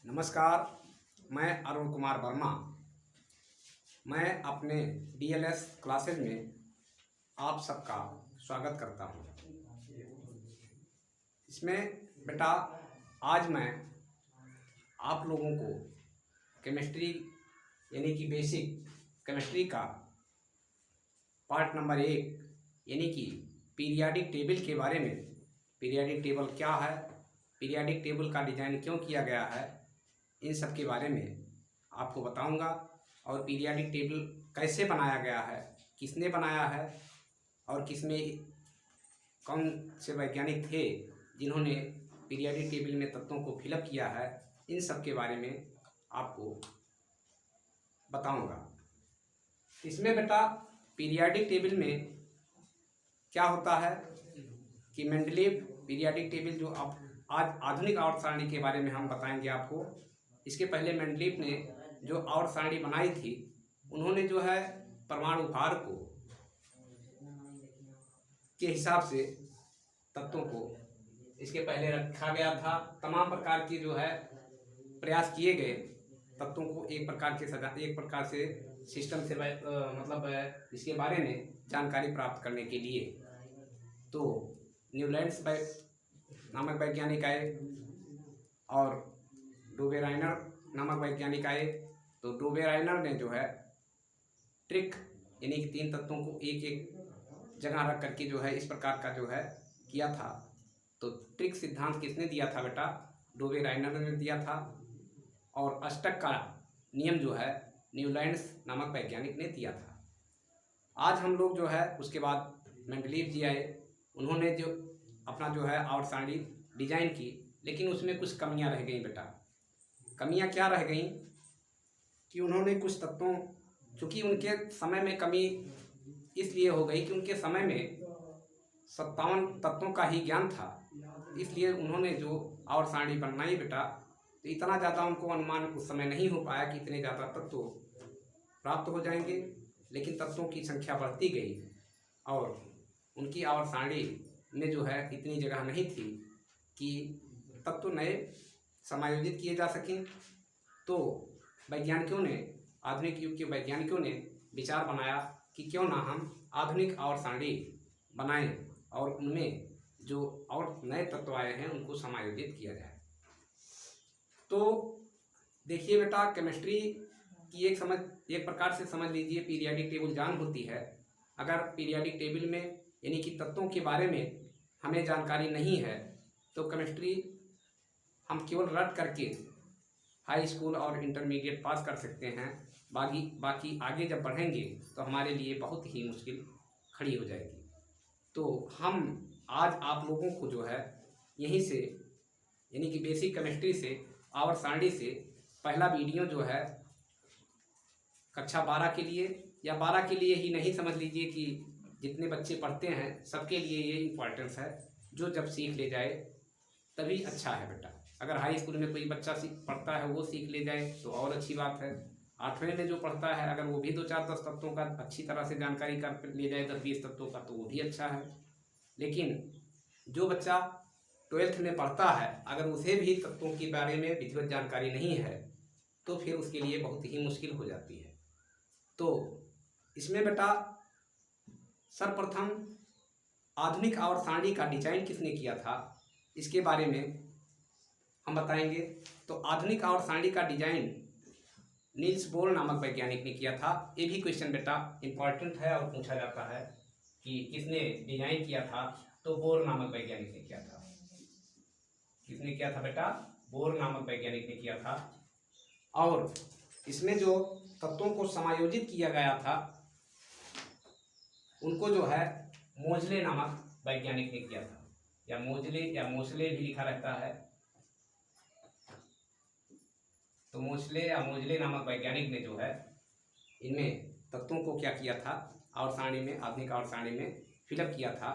नमस्कार, मैं अरुण कुमार वर्मा। मैं अपने डीएलएस क्लासेज में आप सबका स्वागत करता हूं। इसमें बेटा आज मैं आप लोगों को केमिस्ट्री यानी कि बेसिक केमिस्ट्री का पार्ट नंबर 1 यानी कि पीरियाडिक टेबल के बारे में, पीरियाडिक टेबल क्या है, पीरियाडिक टेबल का डिज़ाइन क्यों किया गया है, इन सब के बारे में आपको बताऊंगा। और पीरियाडिक टेबल कैसे बनाया गया है, किसने बनाया है और किसमें कौन से वैज्ञानिक थे जिन्होंने पीरियाडिक टेबल में तत्वों को फिलअप किया है, इन सब के बारे में आपको बताऊंगा। इसमें बेटा पीरियाडिक टेबल में क्या होता है कि मेंडलीव पीरियाडिक टेबल जो आज आधुनिक आवर्त सारणी के बारे में हम बताएंगे आपको। इसके पहले मेंडलीव ने जो आवर्त सारणी बनाई थी, उन्होंने जो है परमाणु भार को के हिसाब से तत्वों को इसके पहले रखा गया था। तमाम प्रकार की जो है प्रयास किए गए तत्वों को एक प्रकार से सिस्टम से इसके बारे में जानकारी प्राप्त करने के लिए। तो न्यूलैंड्स नामक वैज्ञानिक आए और डोबेराइनर नामक वैज्ञानिक आए। तो डोबेराइनर ने जो है ट्रिक यानी कि 3 तत्वों को एक एक जगह रख करके जो है इस प्रकार का जो है किया था। तो ट्रिक सिद्धांत किसने दिया था बेटा? डोबेराइनर ने दिया था। और अष्टक का नियम जो है न्यूलैंड्स नामक वैज्ञानिक ने दिया था। आज हम लोग जो है उसके बाद मेंडलीव जी आए, उन्होंने जो अपना जो है आवर्त सारणी डिजाइन की, लेकिन उसमें कुछ कमियां रह गई बेटा। कमियां क्या रह गई कि उन्होंने कुछ तत्वों, चूँकि उनके समय में कमी इसलिए हो गई कि उनके समय में 57 तत्वों का ही ज्ञान था, इसलिए उन्होंने जो आवर्त सारणी बनाई बेटा, तो इतना ज़्यादा उनको अनुमान उस समय नहीं हो पाया कि इतने ज़्यादा तत्व प्राप्त हो जाएंगे। लेकिन तत्वों की संख्या बढ़ती गई और उनकी आवर्त सारणी में जो है इतनी जगह नहीं थी कि तत्व नए समायोजित किए जा सकें। तो वैज्ञानिकों ने, आधुनिक युग के वैज्ञानिकों ने विचार बनाया कि क्यों ना हम आधुनिक आवर्त सारणी बनाएं और उनमें जो और नए तत्व आए हैं उनको समायोजित किया जाए। तो देखिए बेटा, केमिस्ट्री की एक प्रकार से समझ लीजिए पीरियाडिक टेबल जान होती है। अगर पीरियाडिक टेबल में यानी कि तत्वों के बारे में हमें जानकारी नहीं है तो केमिस्ट्री हम केवल रट करके हाई स्कूल और इंटरमीडिएट पास कर सकते हैं। बाकी आगे जब बढ़ेंगे तो हमारे लिए बहुत ही मुश्किल खड़ी हो जाएगी। तो हम आज आप लोगों को जो है यहीं से यानी कि बेसिक केमिस्ट्री से आवर्त सारणी से पहला वीडियो जो है कक्षा 12 के लिए, या 12 के लिए ही नहीं, समझ लीजिए कि जितने बच्चे पढ़ते हैं सबके लिए ये इम्पोर्टेंस है। जो जब सीख ले जाए तभी अच्छा है बेटा। अगर हाई स्कूल में कोई बच्चा पढ़ता है वो सीख ले जाए तो और अच्छी बात है। 8वें में जो पढ़ता है अगर वो भी 2-4-10 तत्वों का अच्छी तरह से जानकारी कर ले जाए, 10-20 तत्वों का, तो वो भी अच्छा है। लेकिन जो बच्चा 12th में पढ़ता है अगर उसे भी तत्वों के बारे में विधिवत जानकारी नहीं है तो फिर उसके लिए बहुत ही मुश्किल हो जाती है। तो इसमें बेटा सर्वप्रथम आधुनिक आवर्त सारणी का डिजाइन किसने किया था इसके बारे में हम बताएंगे। तो आधुनिक आवर्त सारणी का डिजाइन नील्स बोर नामक वैज्ञानिक ने किया था। ये भी क्वेश्चन बेटा इंपॉर्टेंट है और पूछा जाता है कि किसने डिजाइन किया था। तो बोर नामक वैज्ञानिक ने किया था। किसने किया था बेटा? बोर नामक वैज्ञानिक ने किया था। और इसमें जो तत्वों को समायोजित किया गया था उनको जो है मोजले नामक वैज्ञानिक ने किया था, या मोजले भी लिखा रहता है। तो मोजले या मोजले नामक वैज्ञानिक ने जो है इनमें तत्वों को क्या किया था, आवर्त सारणी में, आधुनिक आवर्त सारणी में फिलअप किया था।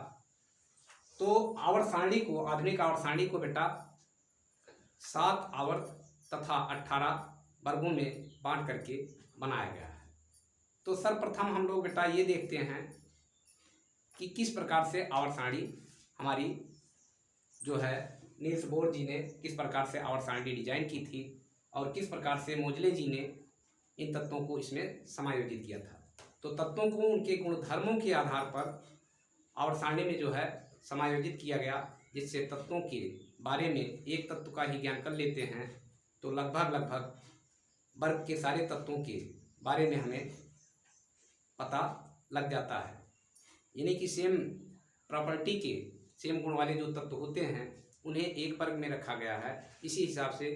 तो आवर्त सारणी को, आधुनिक आवर्त सारणी को बेटा 7 आवर्त तथा 18 वर्गों में बांट करके बनाया गया है। तो सर्वप्रथम हम लोग बेटा ये देखते हैं कि किस प्रकार से आवर्त सारणी हमारी जो है नील्स बोर जी ने किस प्रकार से आवर्त सारणी डिजाइन की थी। और किस प्रकार से मोजले जी ने इन तत्वों को इसमें समायोजित किया था। तो तत्वों को उनके गुणधर्मों के आधार पर आवर्त सारणी में जो है समायोजित किया गया, जिससे तत्वों के बारे में एक तत्व का ही ज्ञान कर लेते हैं तो लगभग वर्ग के सारे तत्वों के बारे में हमें पता लग जाता है। यानी कि सेम प्रॉपर्टी के सेम गुण वाले जो तत्व होते हैं उन्हें एक वर्ग में रखा गया है। इसी हिसाब से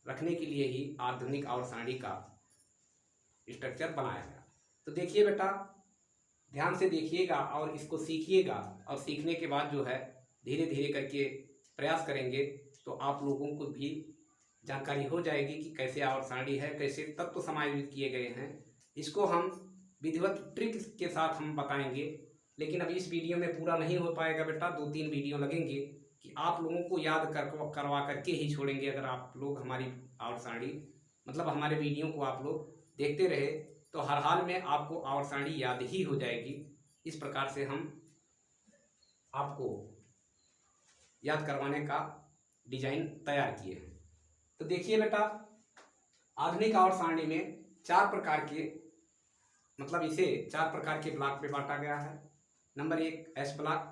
रखने के लिए ही आधुनिक आवर्त सारणी का स्ट्रक्चर बनाया गया। तो देखिए बेटा, ध्यान से देखिएगा और इसको सीखिएगा, और सीखने के बाद जो है धीरे धीरे करके प्रयास करेंगे तो आप लोगों को भी जानकारी हो जाएगी कि कैसे आवर्त सारणी है, कैसे तत्व समायोजित किए गए हैं। इसको हम विधिवत ट्रिक के साथ हम बताएंगे, लेकिन अभी इस वीडियो में पूरा नहीं हो पाएगा बेटा, 2-3 वीडियो लगेंगे कि आप लोगों को याद करवा करके ही छोड़ेंगे। अगर आप लोग हमारी आवर्त सारणी मतलब हमारे वीडियो को आप लोग देखते रहे तो हर हाल में आपको आवर्त सारणी याद ही हो जाएगी। इस प्रकार से हम आपको याद करवाने का डिजाइन तैयार किए हैं। तो देखिए बेटा, आधुनिक आवर्त सारणी में 4 प्रकार के मतलब इसे 4 प्रकार के ब्लॉक में बांटा गया है। नंबर 1 एस ब्लॉक,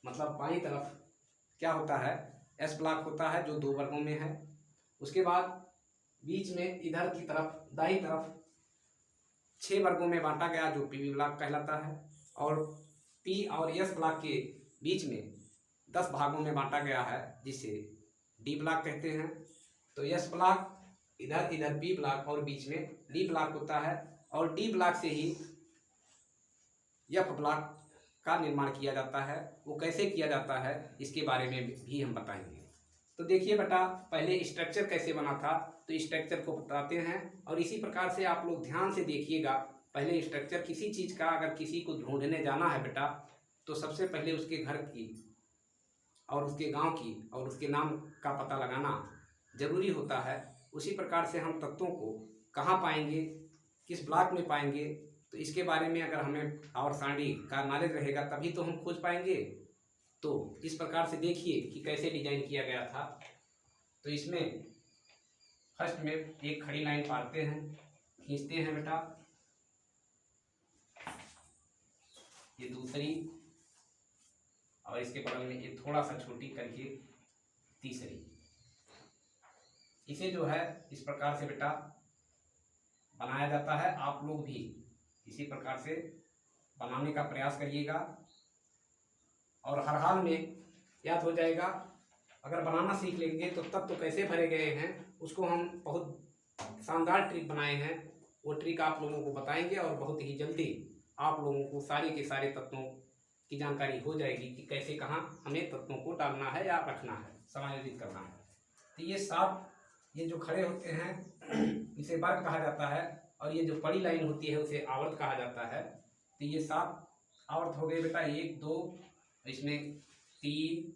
मतलब बाईं तरफ क्या होता है, एस ब्लॉक होता है जो 2 वर्गों में है। उसके बाद बीच में इधर की तरफ दाईं तरफ 6 वर्गों में बांटा गया जो पी ब्लॉक कहलाता है, और पी और एस ब्लॉक के बीच में 10 भागों में बांटा गया है जिसे डी ब्लॉक कहते हैं। तो एस ब्लॉक इधर बी ब्लॉक और बीच में डी ब्लॉक होता है, और डी ब्लॉक से ही एफ ब्लॉक का निर्माण किया जाता है। वो कैसे किया जाता है इसके बारे में भी हम बताएंगे। तो देखिए बेटा, पहले स्ट्रक्चर कैसे बना था तो स्ट्रक्चर को बताते हैं, और इसी प्रकार से आप लोग ध्यान से देखिएगा। पहले स्ट्रक्चर किसी चीज़ का अगर किसी को ढूंढने जाना है बेटा, तो सबसे पहले उसके घर की और उसके गांव की और उसके नाम का पता लगाना जरूरी होता है। उसी प्रकार से हम तत्वों को कहाँ पाएंगे, किस ब्लॉक में पाएंगे, तो इसके बारे में अगर हमें आवर्त सारणी का नॉलेज रहेगा तभी तो हम खोज पाएंगे। तो इस प्रकार से देखिए कि कैसे डिजाइन किया गया था। तो इसमें फर्स्ट में एक खड़ी लाइन पारते हैं, खींचते हैं बेटा, ये दूसरी, और इसके बगल में ये थोड़ा सा छोटी करके तीसरी। इसे जो है इस प्रकार से बेटा बनाया जाता है। आप लोग भी इसी प्रकार से बनाने का प्रयास करिएगा और हर हाल में याद हो जाएगा। अगर बनाना सीख लेंगे तो तत्व कैसे भरे गए हैं उसको हम बहुत शानदार ट्रिक बनाए हैं, वो ट्रिक आप लोगों को बताएंगे और बहुत ही जल्दी आप लोगों को सारे के सारे तत्वों की जानकारी हो जाएगी कि कैसे कहाँ हमें तत्वों को डालना है या रखना है, समायोजित करना है। तो ये 7 ये जो खड़े होते हैं इसे वर्ग कहा जाता है, और ये जो बड़ी लाइन होती है उसे आवर्त कहा जाता है। तो ये 7 आवर्त हो गए बेटा, 1 2, इसमें 3,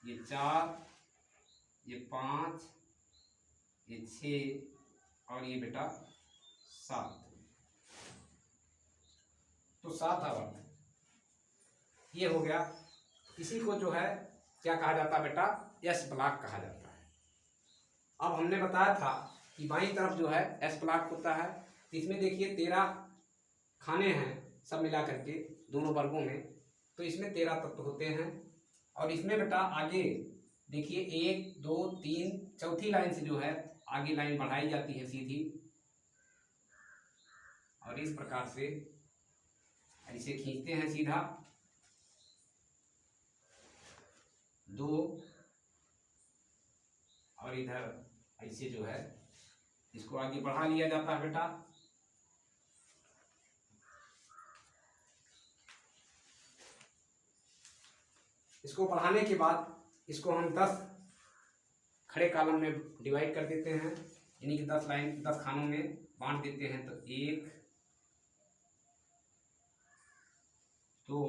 ये 4, ये 5, ये 6 और ये बेटा 7। तो 7 आवर्त ये हो गया। इसी को जो है क्या कहा जाता है बेटा, एस ब्लॉक कहा जाता है। अब हमने बताया था कि बाईं तरफ जो है एस ब्लॉक होता है। तो इसमें देखिए 13 खाने हैं सब मिला करके दोनों वर्गों में, तो इसमें 13 तत्व होते हैं। और इसमें बेटा आगे देखिए 1 2 3 चौथी लाइन से जो है आगे लाइन बढ़ाई जाती है सीधी, और इस प्रकार से इसे खींचते हैं सीधा 2, और इधर ऐसे जो है इसको आगे बढ़ा लिया जाता है बेटा। इसको बढ़ाने के बाद इसको हम 10 खड़े कॉलम में डिवाइड कर देते हैं, यानी कि 10 लाइन 10 खानों में बांट देते हैं। तो 1 2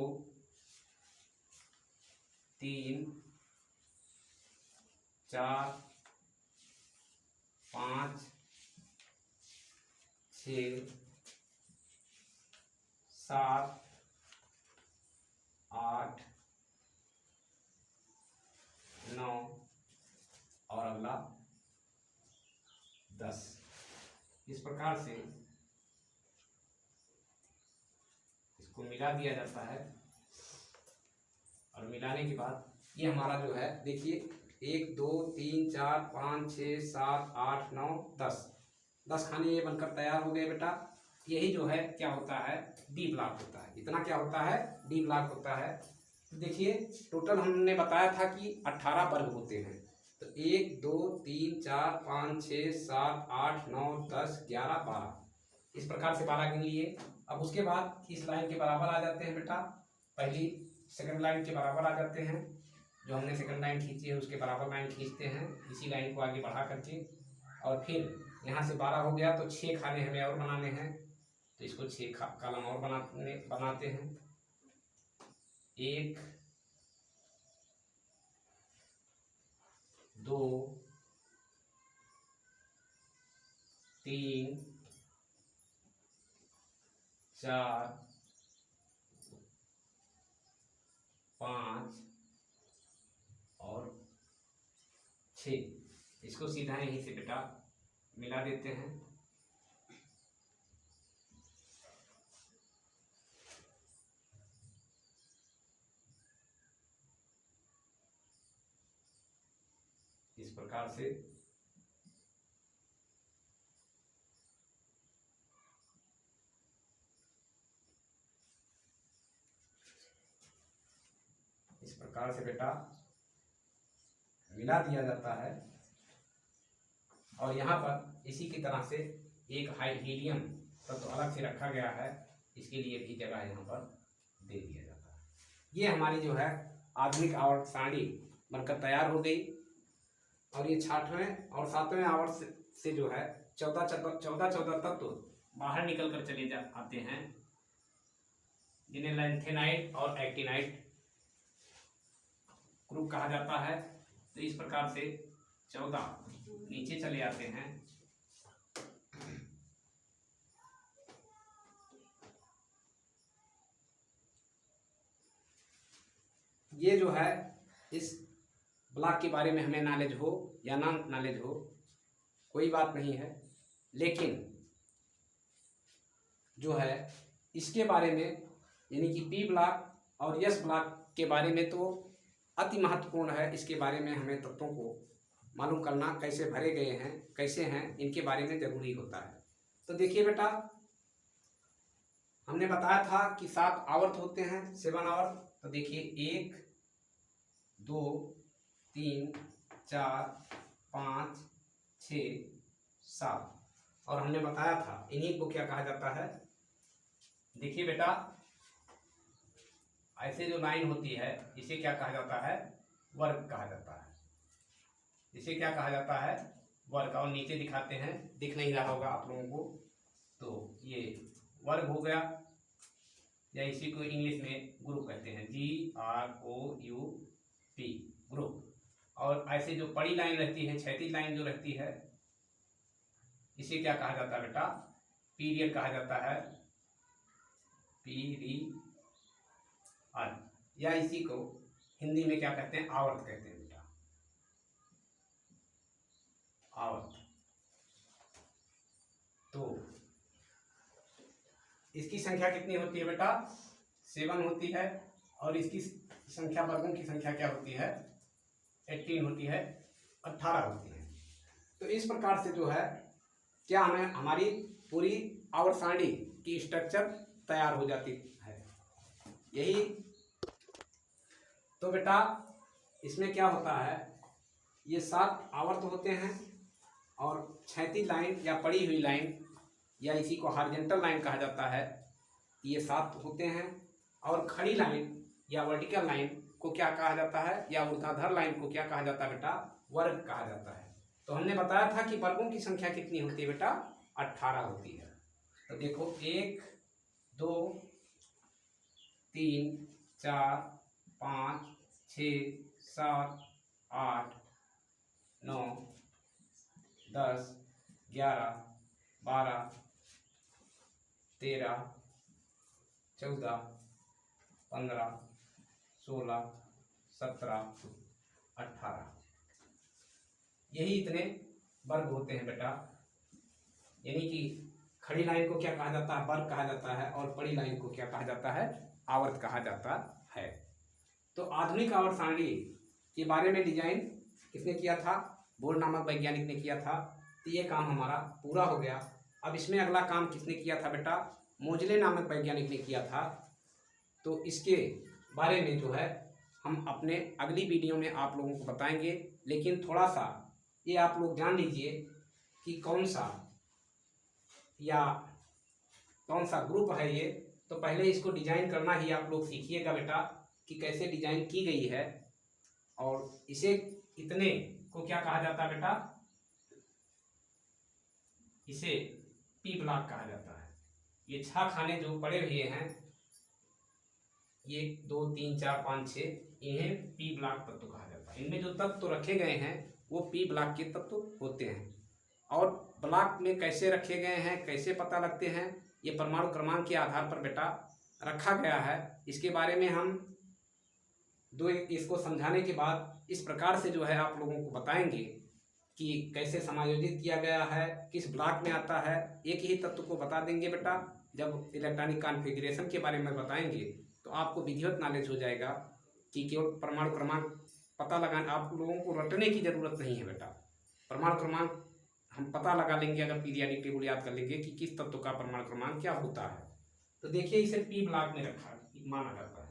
3 4 5 6 7 8 9 प्रकार से इसको मिला दिया जाता है। और मिलाने के बाद ये हमारा जो है देखिए 1 2 3 4 5 6 7 8 9 10 खाने ये बनकर तैयार हो गए बेटा। यही जो है क्या होता है, डी ब्लॉक होता है। इतना क्या होता है, डी ब्लॉक होता है। तो देखिए टोटल हमने बताया था कि 18 वर्ग होते हैं। तो 1 2 3 4 5 6 7 8 9 10 11 12 इस प्रकार से 12 गिन लिए। अब उसके बाद इस लाइन के बराबर आ जाते हैं बेटा, पहली सेकंड लाइन के बराबर आ जाते हैं। जो हमने सेकंड लाइन खींची है उसके बराबर लाइन खींचते हैं, इसी लाइन को आगे बढ़ा करके। और फिर यहाँ से 12 हो गया तो 6 खाने हमें और बनाने हैं, तो इसको 6 कॉलम और बनाते हैं। 1 2 3 4 5 और 6। इसको सीधा यहीं से बेटा मिला देते हैं। इस प्रकार से बेटा मिला दिया जाता है। और यहाँ पर इसी की तरह से एक हीलियम तो अलग से रखा गया है, इसके लिए भी जगह यहाँ पर दे दिया जाता है। ये हमारी जो है आधुनिक आवर्त सारणी बनकर तैयार हो गई। और ये 6वें और 7वें आवर्त से जो है 14 तत्व बाहर निकल कर चले आते हैं, जिन्हें लैंथेनाइट और एक्टिनाइट ग्रुप कहा जाता है। तो इस प्रकार से 14 नीचे चले आते हैं। ये जो है इस ब्लॉक के बारे में हमें नॉलेज हो या ना नॉलेज हो कोई बात नहीं है, लेकिन जो है इसके बारे में यानी कि पी ब्लॉक और एस ब्लॉक के बारे में तो अति महत्वपूर्ण है। इसके बारे में हमें तत्वों को मालूम करना, कैसे भरे गए हैं, कैसे हैं, इनके बारे में जरूरी होता है। तो देखिए बेटा हमने बताया था कि 7 आवर्त होते हैं, 7 आवर्त। तो देखिए 1 2 3 4 5 6 7 और हमने बताया था इन्हीं को क्या कहा जाता है। देखिए बेटा ऐसे जो लाइन होती है इसे क्या कहा जाता है, वर्ग कहा जाता है। इसे क्या कहा जाता है, वर्ग। और नीचे दिखाते हैं, दिख नहीं रहा होगा आप लोगों को, तो ये वर्ग हो गया, या इसी को इंग्लिश में ग्रुप कहते हैं, GROUP ग्रुप। और ऐसे जो बड़ी लाइन रहती है, क्षैतिज लाइन जो रहती है, इसे क्या कहा जाता है बेटा, पीरियड कहा जाता है, पीरियड। या इसी को हिंदी में क्या कहते हैं, आवर्त कहते हैं बेटा, आवर्त। तो इसकी संख्या कितनी होती है बेटा, 7 होती है। और इसकी संख्या, वर्गों की संख्या क्या होती है, 18 होती है, 18 होती है। तो इस प्रकार से जो है क्या हमें हमारी पूरी आवर्त सारणी की स्ट्रक्चर तैयार हो जाती है। यही तो बेटा इसमें क्या होता है, ये 7 आवर्त होते हैं और क्षैतिज लाइन या पड़ी हुई लाइन या इसी को हॉरिजॉन्टल लाइन कहा जाता है, ये 7 होते हैं। और खड़ी लाइन या वर्टिकल लाइन को क्या कहा जाता है, या ऊर्ध्वाधर लाइन को क्या कहा जाता है बेटा, वर्ग कहा जाता है। तो हमने बताया था कि वर्गों की संख्या कितनी होती है बेटा, 18 होती है। तो देखो 1 2 3 4 5 6 7 8 9 10 11 12 13 14 15 16 17 18 यही इतने वर्ग होते हैं बेटा। यानी कि खड़ी लाइन को क्या कहा जाता है, वर्ग कहा जाता है, और बड़ी लाइन को क्या कहा जाता है, आवर्त कहा जाता है। तो आधुनिक आवर्त सारणी के बारे में डिजाइन किसने किया था, बोल नामक वैज्ञानिक ने किया था। तो ये काम हमारा पूरा हो गया। अब इसमें अगला काम किसने किया था बेटा, मोजले नामक वैज्ञानिक ने किया था। तो इसके बारे में जो है हम अपने अगली वीडियो में आप लोगों को बताएंगे। लेकिन थोड़ा सा ये आप लोग जान लीजिए कि कौन सा ग्रुप है ये। तो पहले इसको डिजाइन करना ही आप लोग सीखिएगा बेटा कि कैसे डिजाइन की गई है। और इसे इतने को क्या कहा जाता है बेटा, इसे पी ब्लॉक कहा जाता है। ये 6 खाने जो पड़े हुए हैं, 1 2 3 4 5 6, इन्हें पी ब्लॉक तत्व कहा जाता है। इनमें जो तत्व रखे गए हैं वो पी ब्लॉक के तत्व होते हैं। और ब्लॉक में कैसे रखे गए हैं, कैसे पता लगते हैं, ये परमाणु क्रमांक के आधार पर बेटा रखा गया है। इसके बारे में हम इसको समझाने के बाद इस प्रकार से जो है आप लोगों को बताएंगे कि कैसे समायोजित किया गया है, किस ब्लॉक में आता है। एक ही तत्व को बता देंगे बेटा। जब इलेक्ट्रॉनिक कॉन्फ़िगरेशन के बारे में बताएंगे तो आपको विधिवत नॉलेज हो जाएगा कि केवल परमाणु क्रमांक पता लगाना, आप लोगों को रटने की ज़रूरत नहीं है बेटा। परमाणु क्रमांक हम पता लगा लेंगे अगर पीरियाडिक टेबल याद कर लेंगे कि किस तत्व का परमाणु क्रमांक क्या होता है। तो देखिए इसे पी ब्लॉक में रखा माना जाता है,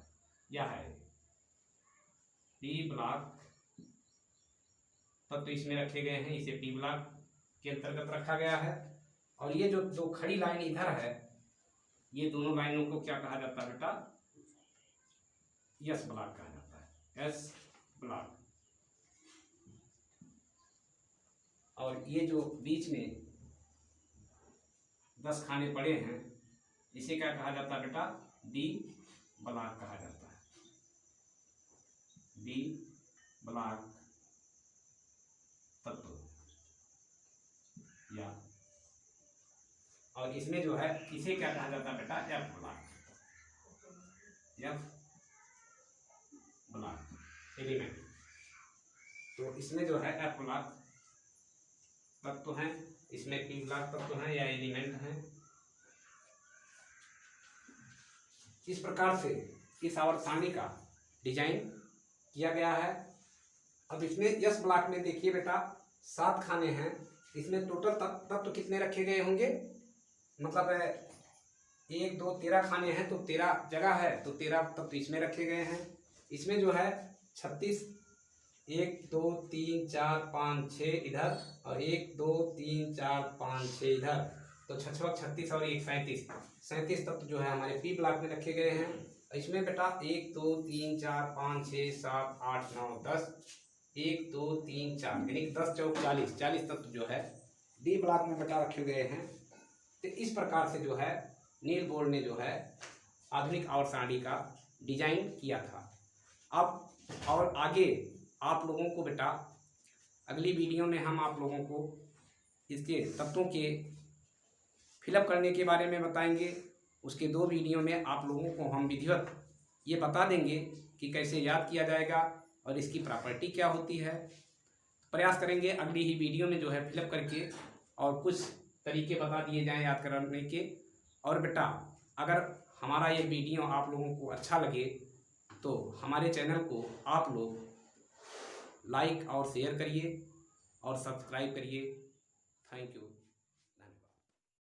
यह है पी ब्लॉक तत्व इसमें रखे गए हैं, इसे पी ब्लॉक के अंतर्गत रखा गया है। और ये जो 2 खड़ी लाइन इधर है, ये दोनों लाइनों को क्या कहा जाता है बेटा, एस ब्लॉक कहा जाता है, एस ब्लॉक। और ये जो बीच में 10 खाने पड़े हैं, इसे क्या कहा जाता है बेटा, डी ब्लॉक कहा जाता है, डी ब्लॉक तत्व। या और इसमें जो है इसे क्या कहा जाता है बेटा, F block, F block element. तो इसमें जो है एफ ब्लॉक तत्व हैं, इसमें पी ब्लॉक तत्व हैं या एलिमेंट हैं। इस प्रकार से इस आवर्त सारणी का डिजाइन किया गया है। अब इसमें एस ब्लॉक में देखिए बेटा 7 खाने हैं। इसमें टोटल तत्व कितने रखे गए होंगे, मतलब 1 2 13 खाने हैं, तो 13 जगह है तो 13 तत्व इसमें रखे गए हैं। इसमें जो है 36, 1 2 3 4 5 6 इधर, और 1 2 3 4 5 6 इधर, तो 6 36 और 1 37 तत्व जो है हमारे पी ब्लॉक में रखे गए हैं। इसमें बेटा 1 2 3 4 5 6 7 8 9 10, 1 2 3 4 यानी 10 चौक 40 तत्व जो है डी ब्लॉक में बेटा रखे गए हैं। तो इस प्रकार से जो है नील बोर्ड ने जो है आधुनिक आवर्त सारणी का डिजाइन किया था। अब और आगे आप लोगों को बेटा अगली वीडियो में हम आप लोगों को इसके तत्वों के फिलअप करने के बारे में बताएंगे। उसके 2 वीडियो में आप लोगों को हम विधिवत ये बता देंगे कि कैसे याद किया जाएगा और इसकी प्रॉपर्टी क्या होती है। प्रयास करेंगे अगली ही वीडियो में जो है फिलअप करके और कुछ तरीके बता दिए जाएं याद करने के। और बेटा अगर हमारा ये वीडियो आप लोगों को अच्छा लगे तो हमारे चैनल को आप लोग लाइक और शेयर करिए और सब्सक्राइब करिए। Thank you.